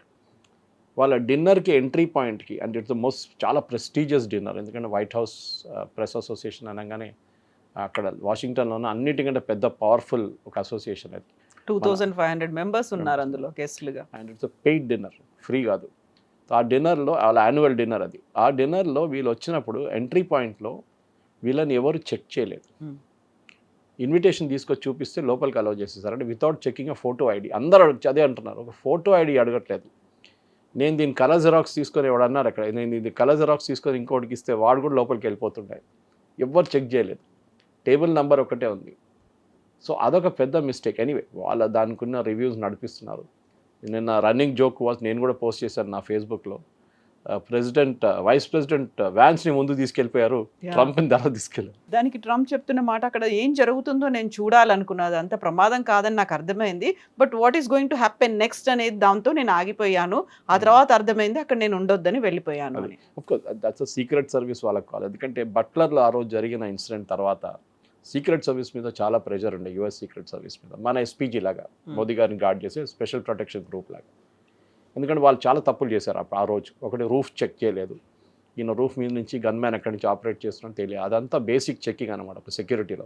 Speaker 3: వాళ్ళ డిన్నర్కి ఎంట్రీ పాయింట్కి అంటే ఇట్స్ ద మోస్ట్ చాలా ప్రెస్టీజియస్ డిన్నర్, ఎందుకంటే వైట్ హౌస్ ప్రెస్ అసోసియేషన్ అనగానే అక్కడ వాషింగ్టన్లో ఉన్న అన్నిటికంటే పెద్ద పవర్ఫుల్ ఒక అసోసియేషన్ అది.
Speaker 2: 2500 మెంబర్స్ ఉన్నారు అందులో గెస్ట్లుగా.
Speaker 3: And it's paid dinner, free కాదు. ఆ డిన్నర్లో వాళ్ళ యాన్యువల్ డిన్నర్ అది. ఆ డిన్నర్లో వీళ్ళు వచ్చినప్పుడు ఎంట్రీ పాయింట్లో వీళ్ళని ఎవరు చెక్ చేయలేదు. ఇన్విటేషన్ తీసుకొచ్చి చూపిస్తే లోపలికి అలౌ చేసేసారు, అంటే వితౌట్ చెకింగ్ అ ఫోటో ఐడి. అందరూ అదే అంటున్నారు, ఒక ఫోటో ఐడి అడగట్లేదు. నేను దీని కలర్ జెరాక్స్ తీసుకొని ఎవడు అన్నారు అక్కడ, నేను ఇది కలర్ జెరాక్స్ తీసుకొని ఇంకోటికి ఇస్తే వాడు కూడా లోపలికి వెళ్ళిపోతుండే. ఎవ్వరు చెక్ చేయలేదు, టేబుల్ నెంబర్ ఒకటే ఉంది. సో అదొక పెద్ద మిస్టేక్. ఎనీవే వాళ్ళ దానికి ఉన్న రివ్యూస్ నడిపిస్తున్నారు. నిన్న రన్నింగ్ జోక్ వాస్, నేను కూడా పోస్ట్ చేశాను నా ఫేస్బుక్లో, వైస్ ప్రెసిడెంట్ వ్యాన్స్ని ముందు తీసుకెళ్ళిపోయారు, ట్రంప్ని తర్వాత తీసుకెళ్ళారు.
Speaker 2: దానికి ట్రంప్ చెప్తున్న మాట, అక్కడ ఏం జరుగుతుందో నేను చూడాలనుకున్నది, అంత ప్రమాదం కాదని నాకు అర్థమైంది, but what is going to happen next అనేది దాంతో నేను ఆగిపోయాను. ఆ తర్వాత అర్థమైంది అక్కడ నేను ఉండొద్దని వెళ్ళిపోయాను అని.
Speaker 3: దట్స్ సీక్రెట్ సర్వీస్ వాళ్ళకి కావాలి. ఎందుకంటే బట్లర్లో ఆ రోజు జరిగిన ఇన్సిడెంట్ తర్వాత సీక్రెట్ సర్వీస్ మీద చాలా ప్రెషర్ ఉండే, యుఎస్ సీక్రెట్ సర్వీస్ మీద. మన ఎస్పీజీ లాగా మోదీ గారిని గార్డ్ చేసే స్పెషల్ ప్రొటెక్షన్ గ్రూప్ లాగా. ఎందుకంటే వాళ్ళు చాలా తప్పులు చేశారు ఆ రోజు. ఒకటి రూఫ్ చెక్ చేయలేదు, ఈయన రూఫ్ మీద నుంచి గన్ మ్యాన్ ఎక్కడి నుంచి ఆపరేట్ చేస్తున్నారో తెలియదు. అదంతా బేసిక్ చెకింగ్ అనమాట ఒక సెక్యూరిటీలో.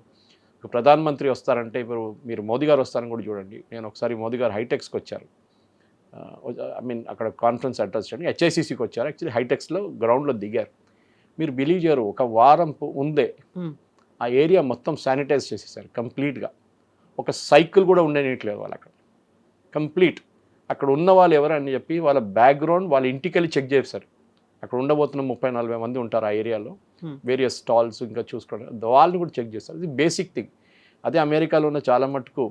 Speaker 3: ఒక ప్రధానమంత్రి వస్తారంటే ఇప్పుడు మీరు మోదీ గారు వస్తారని కూడా చూడండి. నేను ఒకసారి మోదీ గారు హైటెక్స్కి వచ్చారు, ఐ మీన్ అక్కడ కాన్ఫరెన్స్ అడ్రస్ చేయడానికి హెచ్ఐసిసికి వచ్చారు. యాక్చువల్లీ హైటెక్స్లో గ్రౌండ్లో దిగారు. మీరు బిలీవ్ చేయరు, ఒక వారం ముందే ఆ ఏరియా మొత్తం శానిటైజ్ చేసేసారు కంప్లీట్గా. ఒక సైకిల్ కూడా ఉండేయట్లేదు వాళ్ళు అక్కడ కంప్లీట్. అక్కడ ఉన్న వాళ్ళు ఎవరని చెప్పి వాళ్ళ బ్యాక్గ్రౌండ్ వాళ్ళ ఇంటికి వెళ్ళి చెక్ చేశారు. అక్కడ ఉండబోతున్న 30-40 మంది ఉంటారు ఆ ఏరియాలో, వేరియస్ స్టాల్స్ ఇంకా చూసుకోవడం, వాళ్ళని కూడా చెక్ చేస్తారు. ఇది బేసిక్ థింగ్. అదే అమెరికాలో ఉన్న చాలా మటుకు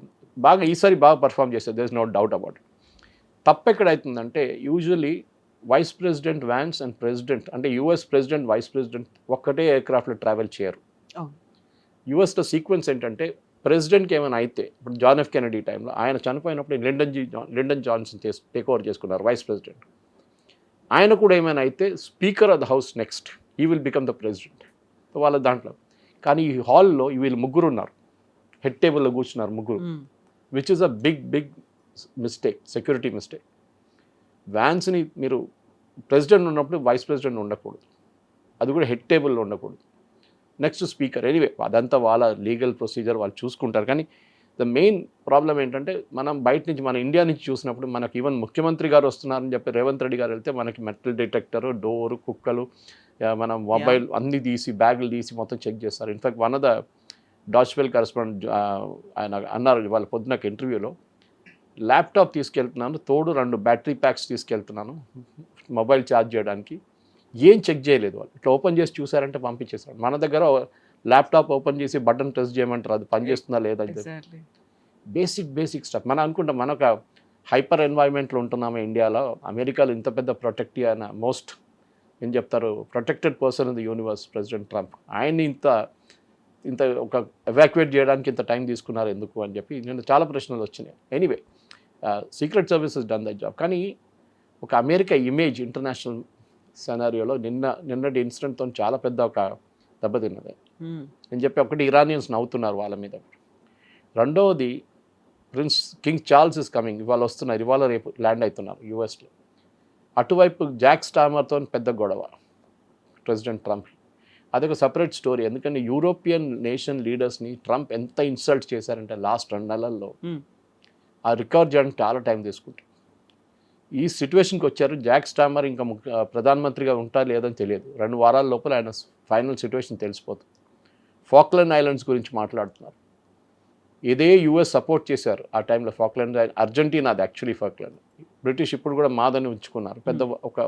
Speaker 3: ఈసారి బాగా పర్ఫామ్ చేస్తారు, there is no doubt about. తప్పు ఎక్కడవుతుందంటే usually vice president Vance and president, అంటే యూఎస్ ప్రెసిడెంట్ వైస్ ప్రెసిడెంట్ ఒక్కటే ఎయిర్క్రాఫ్ట్లో ట్రావెల్ చేయరు. యుఎస్లో సీక్వెన్స్ ఏంటంటే ప్రెసిడెంట్కి ఏమైనా అయితే, ఇప్పుడు జాన్ ఎఫ్ కెనడీ టైంలో ఆయన చనిపోయినప్పుడు లిండన్ జాన్సన్ టేక్ ఓవర్ చేసుకున్నారు వైస్ ప్రెసిడెంట్. ఆయన కూడా ఏమైనా అయితే speaker of the house next, ఈ విల్ బికమ్ ద ప్రెసిడెంట్ వాళ్ళ దాంట్లో. కానీ ఈ హాల్లో వీళ్ళు ముగ్గురు ఉన్నారు, హెడ్ టేబుల్లో కూర్చున్నారు ముగ్గురు, which is a big mistake, security mistake. వ్యాన్స్ని మీరు ప్రెసిడెంట్ ఉన్నప్పుడు వైస్ ప్రెసిడెంట్ ఉండకూడదు, అది కూడా హెడ్ టేబుల్లో ఉండకూడదు. Next speaker. ఎనీవే అదంతా వాళ్ళ లీగల్ ప్రొసీజర్ వాళ్ళు చూసుకుంటారు. కానీ ద మెయిన్ ప్రాబ్లం ఏంటంటే మనం బయట నుంచి, మన ఇండియా నుంచి చూసినప్పుడు మనకి ఈవెన్ ముఖ్యమంత్రి గారు వస్తున్నారని చెప్పి రేవంత్ రెడ్డి గారు వెళ్తే మనకి మెటల్ డిటెక్టరు, డోరు, కుక్కలు, మన మొబైల్ అన్నీ తీసి బ్యాగులు తీసి మొత్తం చెక్ చేస్తారు. In fact one of the Deutsche Welle correspondent ఆయన అన్నారు వాళ్ళ పొద్దునకు ఇంటర్వ్యూలో, ల్యాప్టాప్ తీసుకెళ్తున్నాను, తోడు 2 బ్యాటరీ ప్యాక్స్ తీసుకెళ్తున్నాను మొబైల్ ఛార్జ్ చేయడానికి, ఏం చెక్ చేయలేదు వాళ్ళు. ఇట్లా ఓపెన్ చేసి చూసారంటే పంపించేసారు. మన దగ్గర ల్యాప్టాప్ ఓపెన్ చేసి బటన్ ప్రెస్ చేయమంటారు, అది పనిచేస్తుందా లేదా అంటే బేసిక్ స్టఫ్. మనం అనుకుంటాం మన ఒక హైపర్ ఎన్వైర్న్మెంట్లో ఉంటున్నాము ఇండియాలో, అమెరికాలో ఇంత పెద్ద ప్రొటెక్టివ్ అయిన మోస్ట్ ఏం చెప్తారు protected person in the universe president Trump, ఆయన్ని ఇంత ఒక ఎవాక్యుయేట్ చేయడానికి ఇంత టైం తీసుకున్నారు ఎందుకు అని చెప్పి నేను చాలా ప్రశ్నలు వచ్చినాయి. Anyway secret services done the job. కానీ ఒక అమెరికా ఇమేజ్ ఇంటర్నేషనల్ సెనారియోలో నిన్నటి ఇన్సిడెంట్తో చాలా పెద్ద ఒక దెబ్బతిన్నది. నేను చెప్పి ఒకటి ఇరానియన్స్ నవ్వుతున్నారు వాళ్ళ మీద. రెండవది కింగ్ చార్ల్స్ ఇస్ కమింగ్, ఇవాళ వస్తున్నారు, ఇవాళ రేపు ల్యాండ్ అవుతున్నారు యూఎస్లో. అటువైపు జాక్ స్టామర్తో పెద్ద గొడవ ప్రెసిడెంట్ ట్రంప్. అదొక సపరేట్ స్టోరీ. ఎందుకంటే యూరోపియన్ నేషన్ లీడర్స్ని ట్రంప్ ఎంత ఇన్సల్ట్ చేశారంటే లాస్ట్ 2 నెలల్లో ఆ రికవర్ చేయడానికి చాలా టైం తీసుకుంటారు. ఈ సిచ్యువేషన్కి వచ్చారు. జాక్ స్టామర్ ఇంకా ప్రధానమంత్రిగా ఉంటా లేదని తెలియదు, 2 వారాల లోపల ఆయన ఫైనల్ సిచ్యువేషన్ తెలిసిపోతుంది. ఫాక్లాండ్ ఐలాండ్స్ గురించి మాట్లాడుతున్నారు. ఇదే యూఎస్ సపోర్ట్ చేశారు ఆ టైంలో ఫాక్లాండ్, అర్జెంటీనా అది యాక్చువల్లీ ఫాక్లాండ్. బ్రిటిష్ ఇప్పుడు కూడా మాదని ఉంచుకున్నారు. పెద్ద ఒక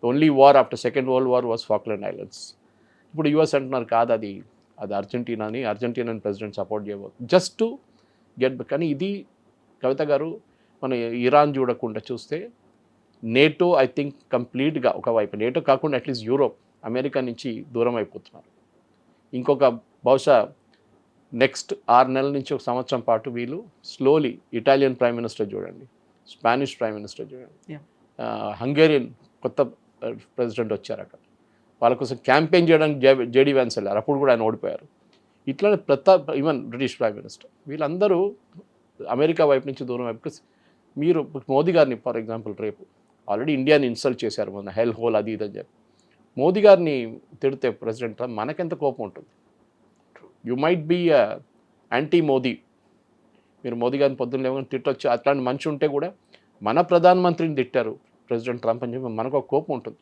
Speaker 3: only war after second world war was Falkland islands. ఇప్పుడు యూఎస్ అంటున్నారు కాదు అది అర్జెంటీనాని ప్రెసిడెంట్ సపోర్ట్ చేయబోతుంది జస్ట్ టు గెట్. కానీ ఇది కవిత గారు మన ఇరాన్ చూడకుండా చూస్తే నేటో ఐ థింక్ కంప్లీట్గా ఒకవైపు, నేటో కాకుండా అట్లీస్ట్ యూరోప్ అమెరికా నుంచి దూరం అయిపోతున్నారు. ఇంకొక బహుశా నెక్స్ట్ 6 నెలల నుంచి 1 సంవత్సరం పాటు వీళ్ళు స్లోలీ ఇటాలియన్ ప్రైమ్ మినిస్టర్ చూడండి, స్పానిష్ ప్రైమ్ మినిస్టర్ చూడండి, హంగేరియన్ కొత్త ప్రెసిడెంట్ వచ్చారు అక్కడ, వాళ్ళ కోసం క్యాంపెయిన్ చేయడానికి జేడీ వ్యాన్స్ వెళ్ళారు, అప్పుడు కూడా ఆయన ఓడిపోయారు. ఇట్లానే ఈవెన్ బ్రిటిష్ ప్రైమ్ మినిస్టర్, వీళ్ళందరూ అమెరికా వైపు నుంచి దూరం వైపు. మీరు మోదీ గారిని ఫర్ ఎగ్జాంపుల్ రేపు ఆల్రెడీ ఇండియాని ఇన్సల్ట్ చేశారు మొన్న హెల్ హోల్ అది ఇది అని చెప్పి. మోదీ గారిని తిడితే ప్రెసిడెంట్ ట్రంప్ మనకెంత కోపం ఉంటుంది. You might be anti Modi, మీరు మోదీ గారిని పొద్దున్న లేవని తిట్టొచ్చు, అట్లాంటి మనిషి ఉంటే కూడా మన ప్రధానమంత్రిని తిట్టారు ప్రెసిడెంట్ ట్రంప్ అని చెప్పి మనకు ఒక కోపం ఉంటుంది.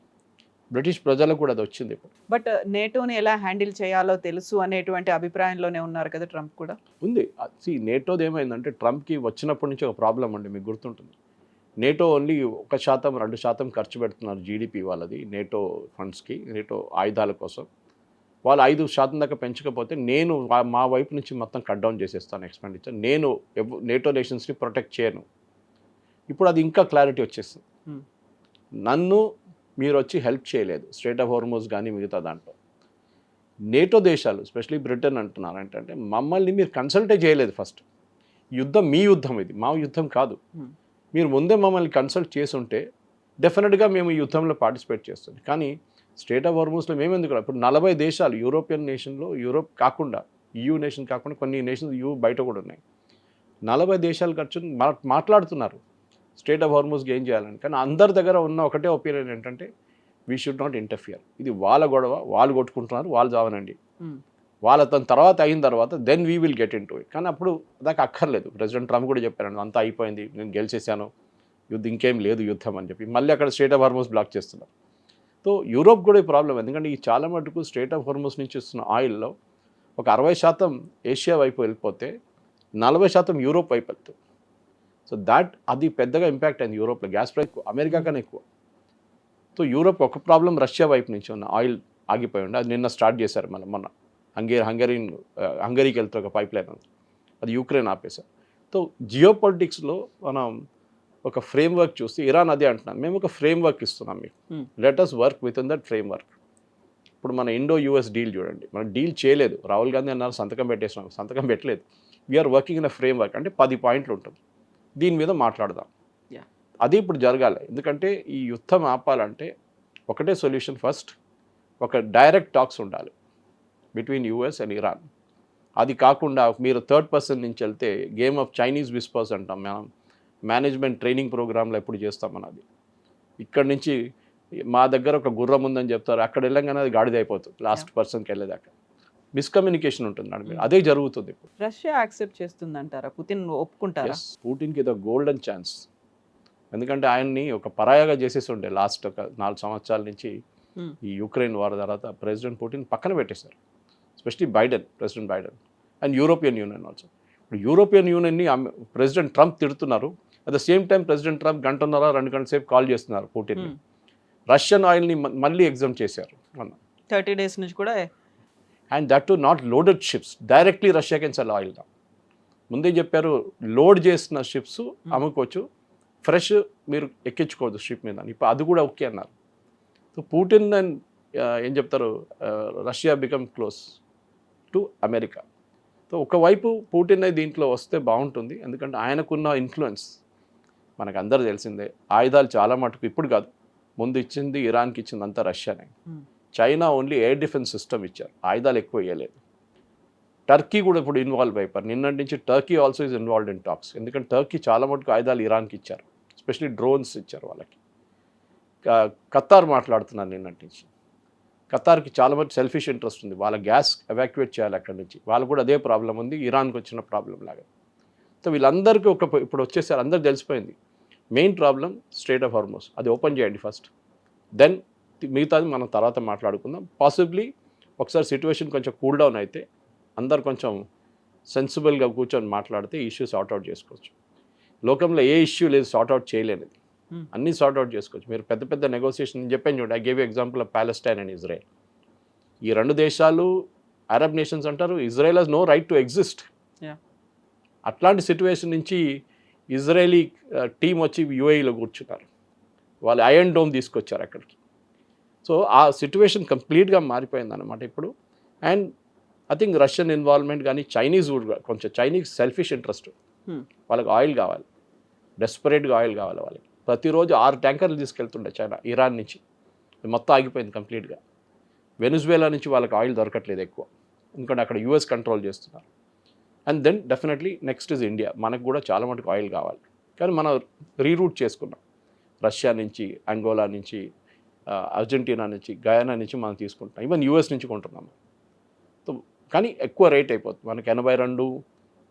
Speaker 3: బ్రిటిష్ ప్రజలకు కూడా అది వచ్చింది ఇప్పుడు.
Speaker 2: బట్ నేటోని ఎలా హ్యాండిల్ చేయాలో తెలుసు అనేటువంటి అభిప్రాయంలోనే ఉన్నారు కదా ట్రంప్ కూడా.
Speaker 3: ఉంది. నేటోది ఏమైందంటే ట్రంప్కి వచ్చినప్పటి నుంచి ఒక ప్రాబ్లం అండి, మీకు గుర్తుంటుంది. నేటో ఓన్లీ 1% 2% ఖర్చు పెడుతున్నారు జీడిపి వాళ్ళది నేటో ఫండ్స్కి, నేటో ఆయుధాల కోసం. వాళ్ళు 5% దాకా పెంచకపోతే నేను మా వైపు నుంచి మొత్తం కట్ డౌన్ చేసేస్తాను ఎక్స్పెండిచర్, నేను నేటో నేషన్స్ని ప్రొటెక్ట్ చేయను. ఇప్పుడు అది ఇంకా క్లారిటీ వచ్చేస్తుంది. నన్ను మీరు వచ్చి హెల్ప్ చేయలేదు, స్ట్రైట్ ఆఫ్ హార్మోజ్ కానీ మిగతా దాంట్లో. నేటో దేశాలు ఎస్పెషలీ బ్రిటన్ అంటున్నారు ఏంటంటే మమ్మల్ని మీరు కన్సల్టే చేయలేదు ఫస్ట్. యుద్ధం మీ యుద్ధం, ఇది మా యుద్ధం కాదు. మీరు ముందే మమ్మల్ని కన్సల్ట్ చేసి ఉంటే డెఫినెట్గా మేము ఈ యుద్ధంలో పార్టిసిపేట్ చేస్తాం. కానీ స్ట్రైట్ ఆఫ్ హార్మోజ్లో మేము ఎందుకు, ఇప్పుడు 40 దేశాలు యూరోపియన్ నేషన్లో, యూరోప్ కాకుండా EU నేషన్ కాకుండా కొన్ని నేషన్స్ EU బయట కూడా ఉన్నాయి. 40 దేశాలు ఖర్చు మాట్లాడుతున్నారు స్ట్రైట్ ఆఫ్ హార్మోజ్కి ఏం చేయాలని. కానీ అందరి దగ్గర ఉన్న ఒకటే ఒపీనియన్ ఏంటంటే వీ షుడ్ నాట్ ఇంటర్ఫియర్, ఇది వాళ్ళ గొడవ, వాళ్ళు కొట్టుకుంటున్నారు, వాళ్ళు చావనండి, వాళ్ళ తర్వాత అయిన తర్వాత then we will get into it. కానీ అప్పుడు దాకా అక్కర్లేదు. ప్రెసిడెంట్ ట్రంప్ కూడా చెప్పారండి అంతా అయిపోయింది, నేను గెలిచేసాను, యుద్ధం ఇంకేం లేదు యుద్ధం అని చెప్పి మళ్ళీ అక్కడ స్ట్రైట్ ఆఫ్ హార్మోజ్ బ్లాక్ చేస్తున్నారు. సో యూరోప్ కూడా ఈ ప్రాబ్లం, ఎందుకంటే ఈ చాలా మటుకు స్ట్రైట్ ఆఫ్ హార్మోజ్ నుంచి వస్తున్న ఆయిల్లో ఒక 60% ఏషియా వైపు వెళ్ళిపోతే 40% యూరోప్ వైపు వెళ్తుంది. సో అది పెద్దగా ఇంపాక్ట్ అయింది యూరోప్లో. గ్యాస్ ప్రైస్ అమెరికా కన్నా ఎక్కువ. సో యూరోప్ ఒక ప్రాబ్లం రష్యా వైపు నుంచి ఉన్న ఆయిల్ ఆగిపోయి ఉండే, అది నిన్న స్టార్ట్ చేశారు మొన్న హంగరీకి వెళ్తే ఒక పైప్ లైన్ ఉంది, అది యూక్రెయిన్ ఆపేశారు. సో జియో పొలిటిక్స్లో మనం ఒక ఫ్రేమ్ వర్క్ చూస్తే ఇరాన్ అదే అంటున్నాను, మేము ఒక ఫ్రేమ్ వర్క్ ఇస్తున్నాం మీకు, let us work within that framework. ఇప్పుడు మన ఇండో-US డీల్ చూడండి, మనం డీల్ చేయలేదు, రాహుల్ గాంధీ అన్నారు సంతకం పెట్టేసినాం, సంతకం పెట్టలేదు. We are working in a framework, అంటే 10 పాయింట్లు ఉంటుంది, దీని మీద మాట్లాడదాం. అది ఇప్పుడు జరగాలి. ఎందుకంటే ఈ యుద్ధం ఆపాలంటే ఒకటే సొల్యూషన్, ఫస్ట్ ఒక డైరెక్ట్ టాక్స్ ఉండాలి బిట్వీన్ US అండ్ ఇరాన్. అది కాకుండా మీరు థర్డ్ పర్సన్ నుంచి వెళ్తే గేమ్ ఆఫ్ చైనీస్ విస్పర్స్ అంటాం మనం, మేనేజ్మెంట్ ట్రైనింగ్ ప్రోగ్రాంలో ఎప్పుడు చేస్తాం మనది. ఇక్కడ నుంచి మా దగ్గర ఒక గుర్రం ఉందని చెప్తారు, అక్కడ వెళ్ళంగానే అది గాడిద అయిపోతుంది లాస్ట్ పర్సన్కి వెళ్ళేదాకా. మిస్కమ్యూనికేషన్ ఉంటుంది అక్కడ, అదే జరుగుతుంది ఇప్పుడు.
Speaker 2: రష్యా యాక్సెప్ట్ చేస్తుందంటారా, పుతిన్ ఒప్పుకుంటారా?
Speaker 3: పుతిన్కి ఇది గోల్డెన్ ఛాన్స్, ఎందుకంటే ఆయన్ని ఒక పరాయాగా చేసేసి ఉండే లాస్ట్ ఒక 4 సంవత్సరాల నుంచి. ఈ యుక్రెయిన్ వార్ తర్వాత ప్రెసిడెంట్ పుతిన్ పక్కన పెట్టేశారు, especially president Biden and European union also. ఇప్పుడు యూరోపియన్ యూనియన్ని ప్రెసిడెంట్ ట్రంప్ తిడుతున్నారు, at the same time president Trump 1.5-2 గంటల సేపు కాల్ చేస్తున్నారు పుటిన్ని. రష్యన్ ఆయిల్ని మళ్ళీ ఎగ్జామ్ చేశారు మొన్న
Speaker 2: 30 days నుంచి కూడా.
Speaker 3: And that to not loaded ships, directly Russia can sell oil. ముందే చెప్పారు లోడ్ చేసిన షిప్స్ అమ్ముకోవచ్చు, ఫ్రెష్ మీరు ఎక్కించుకోవద్దు షిప్ మీద, ఇప్పుడు అది కూడా ఓకే అన్నారు. సో పుటిన్ అండ్ ఏం చెప్తారు, Russia become close to America. So ఒకవైపు పుటిన్ దీంట్లో వస్తే బాగుంటుంది, ఎందుకంటే ఆయనకున్న ఇన్ఫ్లుయెన్స్ మనకు అందరూ తెలిసిందే. ఆయుధాలు చాలా మటుకు ఇప్పుడు కాదు, ముందు ఇచ్చింది ఇరాన్కి ఇచ్చింది అంతా రష్యానే. China only air defence system ఇచ్చారు, ఆయుధాలు ఎక్కువ ఇవ్వలేదు. టర్కీ కూడా ఇప్పుడు ఇన్వాల్వ్ అయిపోయారు, నిన్నటి నుంచి Turkey also is involved in talks. ఎందుకంటే టర్కీ చాలా మటుకు ఆయుధాలు ఇరాన్కి ఇచ్చారు, ఎస్పెషలీ డ్రోన్స్ ఇచ్చారు వాళ్ళకి. ఖతార్ మాట్లాడుతున్నారు నిన్నటి నుంచి. ఖతార్కి చాలా మంది సెల్ఫిష్ ఇంట్రెస్ట్ ఉంది, వాళ్ళ గ్యాస్ ఎవాక్యుయేట్ చేయాలి అక్కడి నుంచి, వాళ్ళు కూడా అదే ప్రాబ్లం ఉంది ఇరాన్కి వచ్చిన ప్రాబ్లం లాగా. సో వీళ్ళందరికీ ఇప్పుడు వచ్చేసారు, అందరికి తెలిసిపోయింది main problem straight of Hormuz, అది ఓపెన్ చేయండి ఫస్ట్, దెన్ మిగతాది మనం తర్వాత మాట్లాడుకుందాం. పాసిబ్లీ ఒకసారి సిచ్యువేషన్ కొంచెం కూల్ డౌన్ అయితే అందరు కొంచెం సెన్సిబుల్గా కూర్చొని మాట్లాడితే ఇష్యూ సార్ట్అవుట్ చేసుకోవచ్చు. లోకంలో ఏ ఇష్యూ లేదు సార్ట్అవుట్ చేయలేనిది, అన్నీ సార్ట్అవుట్ చేసుకోవచ్చు. మీరు పెద్ద పెద్ద నెగోసియేషన్ చెప్పాను చూడండి, I gave example of Palestine and Israel. ఈ 2 దేశాలు అరబ్ నేషన్స్ అంటారు, Israel has no right to exist. అట్లాంటి సిచ్యువేషన్ నుంచి ఇజ్రాయేలీ టీం వచ్చి UAEలో కూర్చున్నారు, వాళ్ళు ఐరన్ డోమ్ తీసుకొచ్చారు అక్కడికి. సో ఆ సిచ్యువేషన్ కంప్లీట్గా మారిపోయింది అనమాట ఇప్పుడు. And I think Russian involvement కానీ చైనీస్ కూడా కొంచెం, చైనీస్ సెల్ఫిష్ ఇంట్రెస్ట్, వాళ్ళకి ఆయిల్ కావాలి, డెస్పరేట్గా ఆయిల్ కావాలి వాళ్ళకి. ప్రతిరోజు 6 ట్యాంకర్లు తీసుకెళ్తుండే చైనా ఇరాన్ నుంచి, మొత్తం ఆగిపోయింది కంప్లీట్గా. వెనిజువేలా నుంచి వాళ్ళకి ఆయిల్ దొరకట్లేదు ఎక్కువ, ఎందుకంటే అక్కడ US కంట్రోల్ చేస్తున్నారు. And then definitely next is India, మనకు కూడా చాలా మటుకు ఆయిల్ కావాలి, కానీ మనం రీరూట్ చేసుకున్నాం. రష్యా నుంచి, అంగోలా నుంచి, అర్జెంటీనా నుంచి, గయానా నుంచి మనం తీసుకుంటాం. ఈవెన్ యూఎస్ నుంచి కొంటున్నాము. కానీ ఎక్కువ రేట్ అయిపోతుంది. మనకి 82,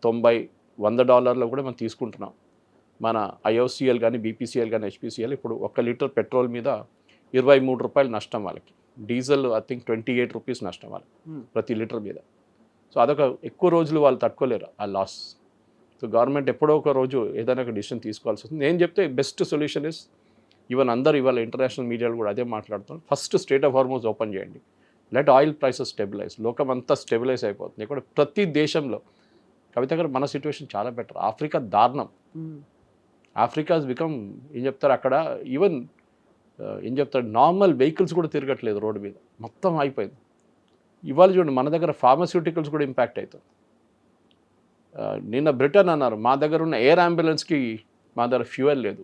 Speaker 3: 90, $100 కూడా మనం తీసుకుంటున్నాం. మన ఐఓసిఎల్ కానీ, బీపీసీఎల్ కానీ, హెచ్పిసిఎల్ ఇప్పుడు 1 లీటర్ పెట్రోల్ మీద ₹23 నష్టం వాళ్ళకి. డీజిల్ ఐ థింక్ ₹28 నష్టం వాళ్ళకి ప్రతి లీటర్ మీద. సో అదొక ఎక్కువ రోజులు వాళ్ళు తట్టుకోలేరు ఆ లాస్. సో గవర్నమెంట్ ఎప్పుడో ఒక రోజు ఏదైనా ఒక డిసిషన్ తీసుకోవాల్సి వస్తుంది. నేను చెప్తే బెస్ట్ సొల్యూషన్ ఇస్, ఈవెన్ అందరు ఇవాళ ఇంటర్నేషనల్ మీడియాలు కూడా అదే మాట్లాడుతున్నారు, first strait of Hormuz open చేయండి, లెట్ ఆయిల్ ప్రైసెస్ స్టెబిలైజ్. లోకం అంతా స్టెబిలైజ్ అయిపోతుంది. ఇక్కడ ప్రతి దేశంలో కవిత గారు మన సిచ్యువేషన్ చాలా బెటర్. ఆఫ్రికా దారుణం. ఆఫ్రికా బికమ్ ఏం చెప్తారు అక్కడ, ఈవెన్ ఏం చెప్తారు, నార్మల్ వెహికల్స్ కూడా తిరగట్లేదు రోడ్డు మీద, మొత్తం అయిపోయింది. ఇవాళ చూడండి మన దగ్గర ఫార్మస్యూటికల్స్ కూడా ఇంపాక్ట్ అవుతుంది. నిన్న బ్రిటన్ అన్నారు మా దగ్గర ఉన్న ఎయిర్ అంబులెన్స్కి మా దగ్గర ఫ్యూయల్ లేదు.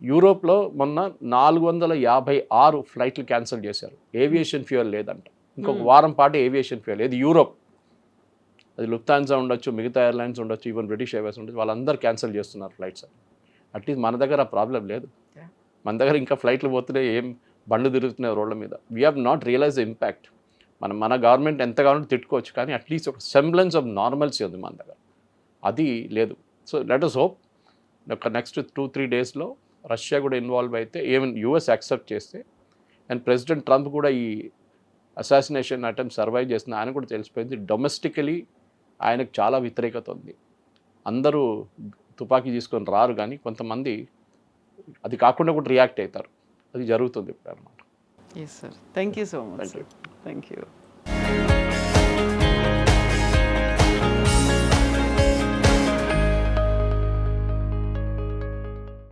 Speaker 3: యూరోప్లో మొన్న 456 ఫ్లైట్లు క్యాన్సిల్ చేశారు, ఏవియేషన్ ఫ్యూయల్ లేదంట. ఇంకొక వారం పాటు ఏవియేషన్ ఫ్యూయల్. ఇది యూరోప్, అది లుఫ్తాన్సా ఉండొచ్చు, మిగతా ఎయిర్లైన్స్ ఉండొచ్చు, ఈవెన్ బ్రిటిష్ ఎయిర్వేస్ ఉండొచ్చు, వాళ్ళందరూ క్యాన్సిల్ చేస్తున్నారు ఫ్లైట్స్. అట్లీస్ట్ మన దగ్గర ఆ ప్రాబ్లం లేదు. మన దగ్గర ఇంకా ఫ్లైట్లు పోతున్నాయి, ఏం బండ్లు తిరుగుతున్నాయి రోడ్ల మీద. We have not realise the impact. మన గవర్నమెంట్ ఎంత కావాలంటే తిట్టుకోవచ్చు, కానీ అట్లీస్ట్ ఒక సెంబ్లెన్స్ ఆఫ్ నార్మల్సీ ఉంది మన దగ్గర, అది లేదు. సో లెట్ us హోప్ ఒక నెక్స్ట్ 2-3 డేస్లో రష్యా కూడా ఇన్వాల్వ్ అయితే, ఈవెన్ యూఎస్ యాక్సెప్ట్ చేస్తే, అండ్ ప్రెసిడెంట్ ట్రంప్ కూడా ఈ అసాసినేషన్ అటెంప్ట్ సర్వైవ్ చేసిన ఆయన కూడా తెలిసిపోయింది. డొమెస్టికలీ ఆయనకు చాలా వ్యతిరేకత ఉంది. అందరూ తుపాకీ తీసుకొని రారు, కానీ కొంతమంది అది కాకుండా కూడా రియాక్ట్ అవుతారు. అది జరుగుతుంది ఇప్పుడు అన్నమాట.
Speaker 2: Yes sir, thank you so much.
Speaker 3: Thank you.
Speaker 2: Thank you.